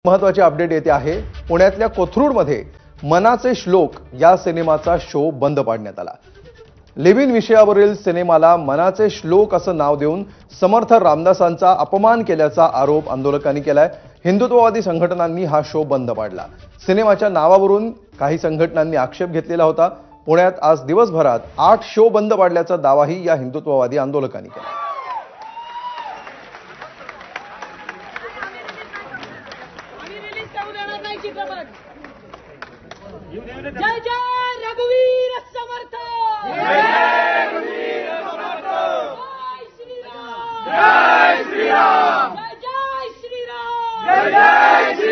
महत्त्वाची अपडेट येते आहे। पुण्यातल्या कोथरूडमध्ये मनाचे श्लोक या सिनेमाचा शो बंद पाडण्यात आला। लिव्ह इन विषयावरील सिनेमाला मनाचे श्लोक असं नाव देऊन समर्थ रामदासांचा अपमान केल्याचा आरोप आंदोलकांनी केलाय। हिंदुत्ववादी संघटनांनी हा शो बंद पाडला। सिनेमाच्या नावावरून काही संघटनांनी आक्षेप घेतलेला होता। पुण्यात आज दिवसभरात 8 शो बंद पाडल्याचा दावाही या हिंदुत्ववादी आंदोलकांनी केला। जय जय रघुवीर समर्थ, जय रघुवीर समर्थ, जय श्री राम, जय श्री राम, जय जय श्री राम, जय जय श्री